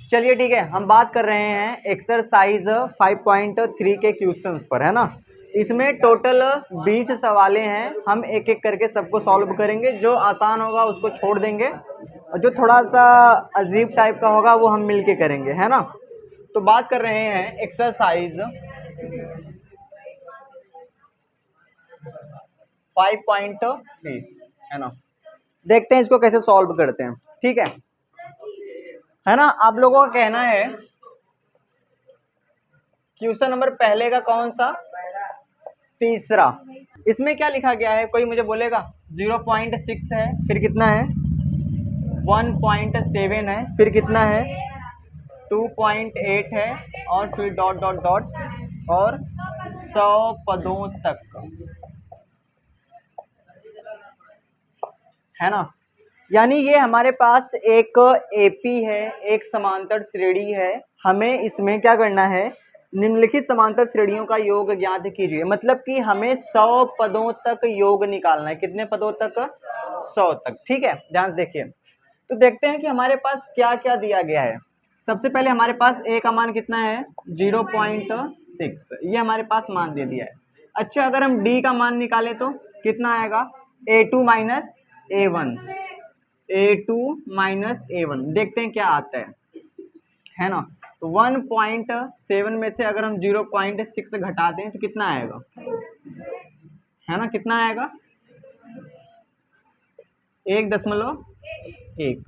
चलिए ठीक है, हम बात कर रहे हैं एक्सरसाइज 5.3 के क्वेश्चंस पर, है ना। इसमें टोटल 20 सवालें हैं। हम एक एक करके सबको सॉल्व करेंगे। जो आसान होगा उसको छोड़ देंगे और जो थोड़ा सा अजीब टाइप का होगा वो हम मिलके करेंगे, है ना। तो बात कर रहे हैं एक्सरसाइज 5.3, है ना। देखते हैं इसको कैसे सॉल्व करते हैं, ठीक है ना। आप लोगों का कहना है क्वेश्चन नंबर पहले का कौन सा, तीसरा। इसमें क्या लिखा गया है, कोई मुझे बोलेगा। 0.6 है, फिर कितना है 1.7 है, फिर कितना है 2.8 है, और फिर डॉट डॉट डॉट, और 100 पदों तक, है ना। यानी ये हमारे पास एक एपी है, एक समांतर श्रेणी है। हमें इसमें क्या करना है, निम्नलिखित समांतर श्रेणियों का योग ज्ञात कीजिए। मतलब कि हमें 100 पदों तक योग निकालना है। कितने पदों तक, 100 तक, ठीक है। ध्यान से देखिए। तो देखते हैं कि हमारे पास क्या क्या दिया गया है। सबसे पहले हमारे पास ए का मान कितना है 0.6, ये हमारे पास मान दे दिया है। अच्छा, अगर हम डी का मान निकालें तो कितना आएगा, A2 minus A1, A2 minus A1। देखते हैं क्या आता है ना। तो 1.7 में से अगर हम 0.6 घटा दें तो कितना आएगा, है ना। कितना आएगा 1.1।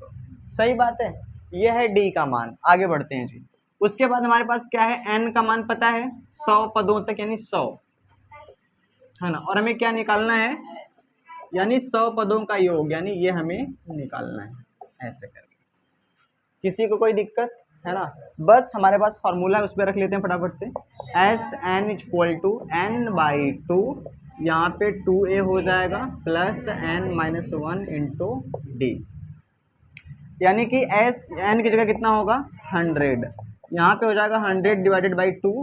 सही बात है, ये है डी का मान। आगे बढ़ते हैं जी। उसके बाद हमारे पास क्या है, एन का मान पता है 100 पदों तक, यानी 100, है ना। और हमें क्या निकालना है, यानी 100 पदों का योग, यानी ये हमें निकालना है। ऐसे करके, किसी को कोई दिक्कत है ना। बस हमारे पास फॉर्मूला है, उस पर रख लेते हैं फटाफट से। S N equal to n/2, यहाँ पे 2a हो जाएगा प्लस n-1 इंटू डी। यानी कि एस एन की जगह कितना होगा 100, यहाँ पे हो जाएगा 100 डिवाइडेड बाई 2,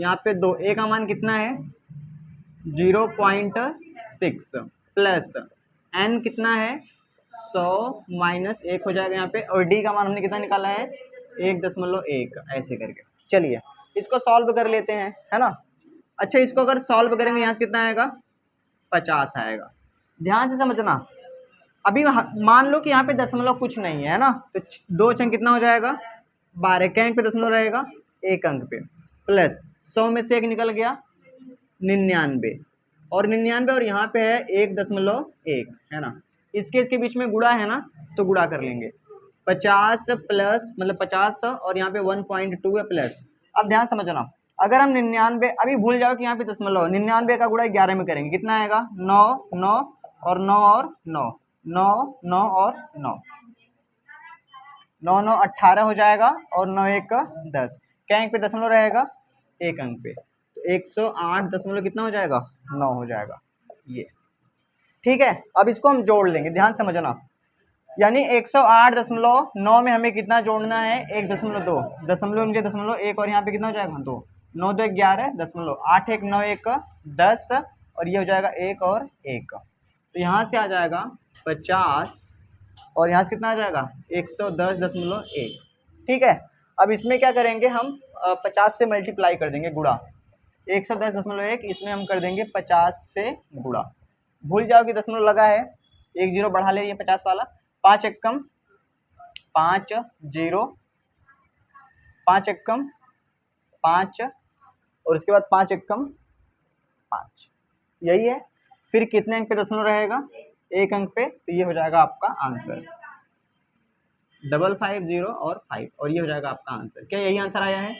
यहाँ पे 2, ए का मान कितना है 0.6 प्लस एन कितना है 100 माइनस 1 हो जाएगा यहाँ पे, और डी का मान हमने कितना निकाला है 1.1, ऐसे करके। चलिए इसको सॉल्व कर लेते हैं, है ना। अच्छा, इसको अगर सॉल्व करेंगे यहाँ से कितना आएगा 50 आएगा। ध्यान से समझना। अभी मान लो कि यहाँ पे दशमलव कुछ नहीं है ना, तो 2 अंक कितना हो जाएगा 12, के अंक पे दशमलव रहेगा 1 अंक पे, प्लस 100 में से 1 निकल गया 99, और 99 और यहाँ पे है 1.1, है ना। इसके बीच में गुणा है ना, तो गुणा कर लेंगे। 50 प्लस मतलब 50 और यहाँ पे 1.2 है प्लस। अब ध्यान समझना, अगर हम 99, अभी भूल जाओ कि यहाँ पे दशमलव, 99 का गुणा 11 में करेंगे, कितना आएगा 9 9 और 9 और 9 9 9 और 9 9 9 18 हो जाएगा, और 9 1 10, क्या अंक पे दशमलव रहेगा 1 अंक पे, तो 108 दशमलव कितना हो जाएगा 9 हो जाएगा ये, ठीक है। अब इसको हम जोड़ लेंगे, ध्यान समझना। यानी 108.9 में हमें कितना जोड़ना है 1.2, दशमलव नीचे दशमलव 1, और यहाँ पे कितना हो जाएगा 2, 9 2 11 दशमलव 8 1 9 1 10, और ये हो जाएगा 1 और 1, तो यहाँ से आ जाएगा 50, और यहाँ से कितना आ जाएगा 110.1, ठीक है। अब इसमें क्या करेंगे हम 50 से मल्टीप्लाई कर देंगे, गुणा 110.1, इसमें हम कर देंगे 50 से गुणा। भूल जाओ कि दशमलव लगा है, 1 0 बढ़ा ले, ये 50 वाला, 5 एकम 5 0, 5 एकम 5, और उसके बाद 5 एकम 5, यही है। फिर कितने अंक पे दशमलव रहेगा 1 अंक पे, तो ये हो जाएगा आपका आंसर 550 और 5, और ये हो जाएगा आपका आंसर। क्या यही आंसर आया है?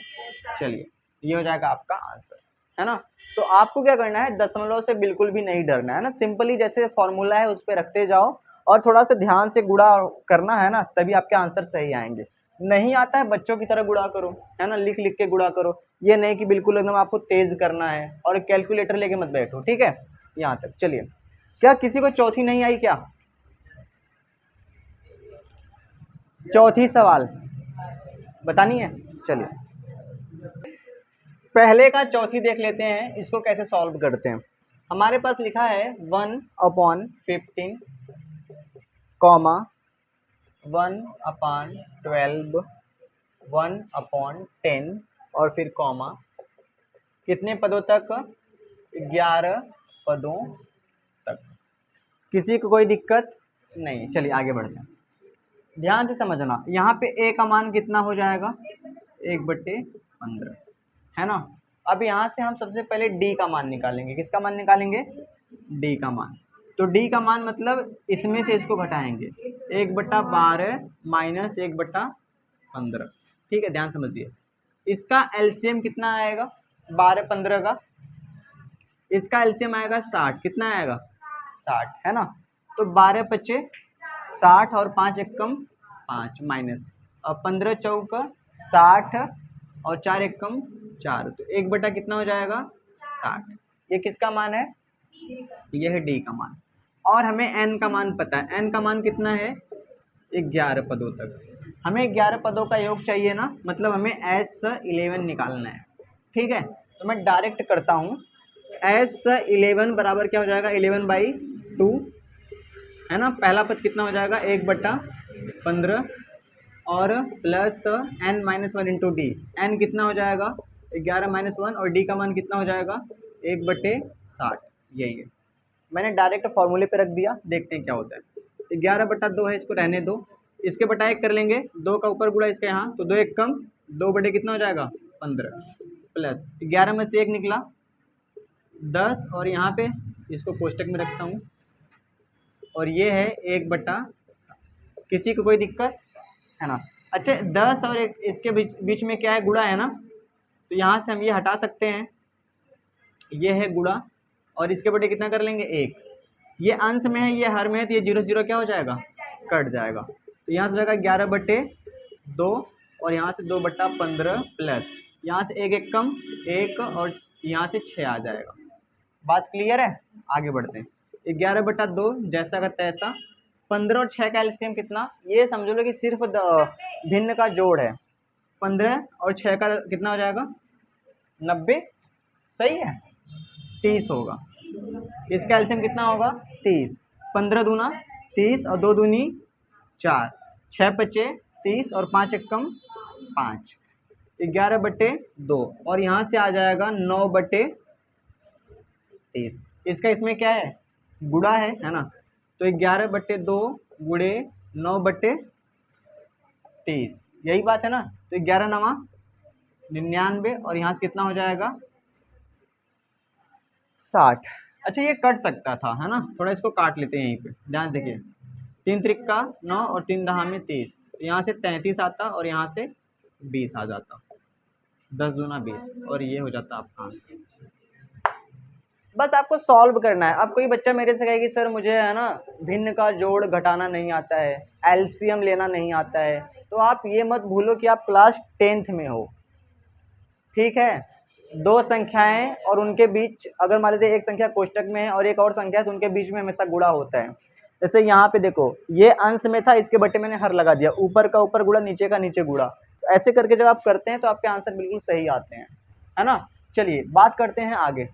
चलिए, ये हो जाएगा आपका आंसर, है ना। तो आपको क्या करना है, दशमलव से बिल्कुल भी नहीं डरना है ना। सिंपली जैसे फॉर्मूला है उस पर रखते जाओ, और थोड़ा सा ध्यान से गुणा करना है ना, तभी आपके आंसर सही आएंगे। नहीं आता है बच्चों की तरह गुणा करो, है ना, लिख लिख के गुणा करो। ये नहीं कि बिल्कुल एकदम आपको तेज करना है, और कैलकुलेटर लेके मत बैठो, ठीक है। यहाँ तक चलिए। क्या किसी को चौथी नहीं आई क्या, चौथी सवाल बतानी है? चलिए पहले का चौथी देख लेते हैं, इसको कैसे सॉल्व करते हैं। हमारे पास लिखा है 1/15 कॉमा 1/12 1/10 और फिर कॉमा, कितने पदों तक? 11 पदों तक। किसी को कोई दिक्कत नहीं? चलिए आगे बढ़ते हैं। ध्यान से समझना, यहाँ पे a का मान कितना हो जाएगा? 1/15, है ना। अब यहाँ से हम सबसे पहले d का मान निकालेंगे। किसका मान निकालेंगे? d का मान। तो d का मान मतलब इसमें से इसको घटाएंगे, 1/12 माइनस 1/15। ठीक है, ध्यान समझिए। इसका एलसीएम कितना आएगा? 12-15 का इसका एलसीएम आएगा 60। कितना आएगा? 60, है ना। तो 12×5 = 60 और 5×1 5 माइनस, और 15×4 = 60 और 4×1 4, तो 1 कितना हो जाएगा? 60। ये किसका मान है? ये है डी का मान। और हमें एन का मान पता है। एन का मान कितना है? 11 पदों तक। हमें 11 पदों का योग चाहिए ना, मतलब हमें S11 निकालना है। ठीक है, तो मैं डायरेक्ट करता हूँ। S11 बराबर क्या हो जाएगा? 11/2, है ना। पहला पद कितना हो जाएगा? 1/15 और plus n-1 into D. N कितना हो जाएगा? 11-1, और डी का मान कितना हो जाएगा? 1/60। यही है, मैंने डायरेक्ट फॉर्मूले पे रख दिया। देखते हैं क्या होता है। 11/2 है, इसको रहने दो। इसके बटा 1 कर लेंगे, 2 का ऊपर गुड़ा इसका यहाँ, तो 2×1 कम, 2 कितना हो जाएगा? 15, प्लस 11 में से 1 निकला 10, और यहाँ पे इसको कोष्टक में रखता हूँ, और ये है 1/। किसी को कोई दिक्कत है ना? अच्छा, 10 और 1 इसके बीच में क्या है? गुणा है ना, तो यहाँ से हम ये हटा सकते हैं। ये है गुणा, और इसके बटे कितना कर लेंगे? 1। ये अंश में है, ये हर में है, तो ये 0 क्या हो जाएगा? कट जाएगा। तो यहाँ से हो जाएगा 11/2, और यहाँ से 2/15 प्लस यहाँ से 1×1 कम 1, और यहाँ से 6 आ जाएगा। बात क्लियर है? आगे बढ़ते हैं। 11/2 जैसा का तैसा। 15 और 6 का एलसीएम कितना? ये समझ लो कि सिर्फ भिन्न का जोड़ है। 15 और 6 का कितना हो जाएगा? 90। सही है, 30 होगा। इसका एलसीएम कितना होगा? 30। 15 दूना 30 और 2 दूनी 4, 6×5 30 और 5×1 5, 11/2, और यहाँ से आ जाएगा 9/30। इसका इसमें क्या है? गुणा है ना। तो 11/2 गुणे 9/30, यही बात है ना। तो 11×9 = 99, और यहाँ से कितना हो जाएगा? 60। अच्छा, ये कट सकता था, है ना। थोड़ा इसको काट लेते हैं यहीं पे, ध्यान देखिए। 3×3 = 9 और 3×10 = 30, तो यहाँ से 33 आता और यहाँ से 20 आ जाता। 10 दूना 20, और ये हो जाता आपका आंसर। बस आपको सॉल्व करना है। अब कोई बच्चा मेरे से कहे कि सर मुझे है ना भिन्न का जोड़ घटाना नहीं आता है, एलसीएम लेना नहीं आता है, तो आप ये मत भूलो कि आप क्लास 10th में हो। ठीक है, दो संख्याएं और उनके बीच अगर मान लीजिए एक संख्या कोष्टक में है और एक और संख्या है, तो उनके बीच में हमेशा गुणा होता है। जैसे यहाँ पे देखो, ये अंश में था, इसके बटे मैंने हर लगा दिया, ऊपर का ऊपर गुणा, नीचे का नीचे गुणा। तो ऐसे करके जब आप करते हैं तो आपके आंसर बिल्कुल सही आते हैं, है ना। चलिए बात करते हैं आगे।